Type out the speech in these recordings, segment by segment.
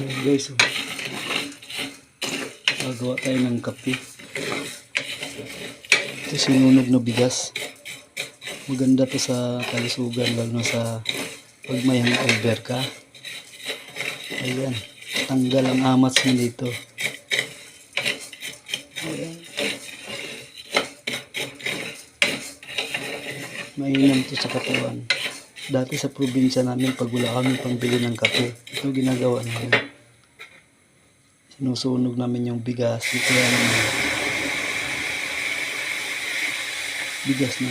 Guys, gagawa tayo ng kape. Ito sinunog na bigas. Maganda to sa kalusugan, lalo na sa pag may hangover ka. Ayan, tanggal ang amats mo dito. Ayan. Mainam to sa katawan. Dati sa probinsya namin, pag wala kami pambili ng kape, ito ginagawa namin. Sinusunog namin yung bigas. Ito yan, bigas na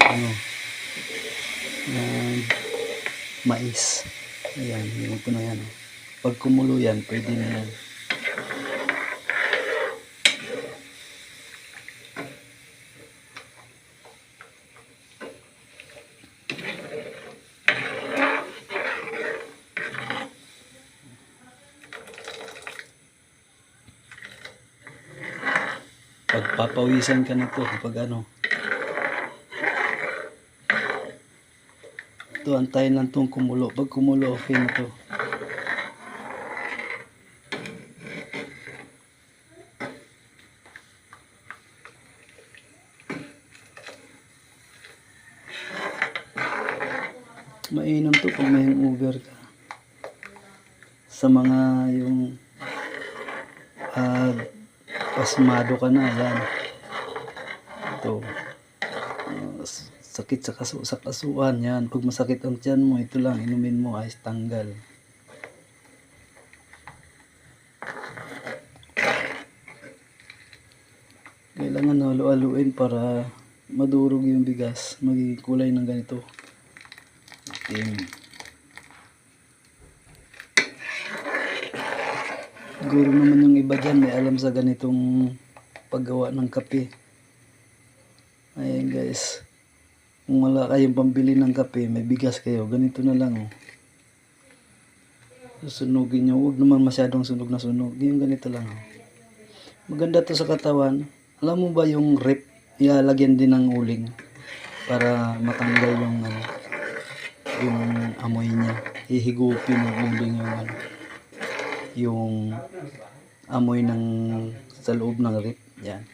mais. Ayan, yung ito na yan. Pag kumulo yan, pwede na yan. Pagpapawisan ka nito kapag ito, antayin lang itong kumulo. Pag kumulo, okay na ito. Mainam to pag may hangover ka. Sa mga yung pasmado ka na, yan. Ito. Sakit sa kasuan, yan. Pag masakit ang tiyan mo, ito lang, inumin mo, ayos tanggal. Kailangan halo-haluin para madurog yung bigas, magiging kulay ng ganito. Itim. Siguro naman yung iba dyan may alam sa ganitong paggawa ng kape. Ayan guys, kung wala kayong pambili ng kape, may bigas kayo, ganito na lang. Susunugin nyo, huwag naman masyadong sunog na sunog, yung ganito lang. Maganda to sa katawan. Alam mo ba yung rep, ilalagyan din ng uling para matanggal yung amoy niya. Hihigupin ng uling yung amoy sa loob ng rep. Yan.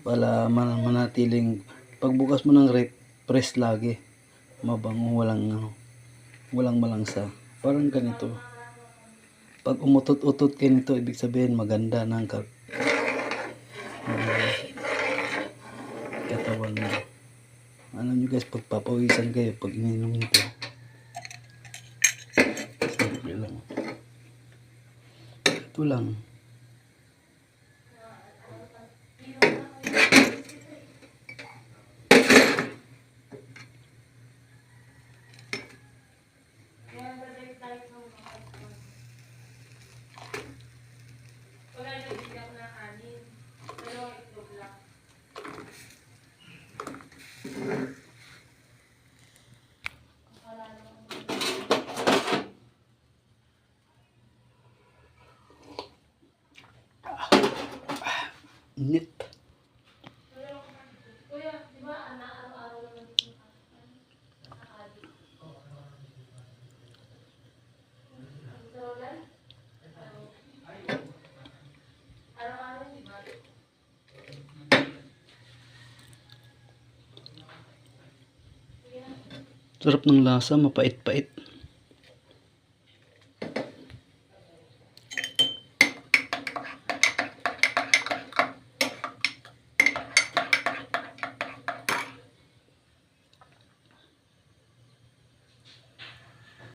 Para manatiling pagbukas mo ng rep, press lagi. Mabango, walang malangsa. Parang ganito. Pag umutot-utot kayo nito, ibig sabihin maganda ng katawan mo. Alam nyo guys, pagpapawisan kayo pag ininom nito. Simple lang. Ito lang. Init. Sarap ng lasa, mapait-pait.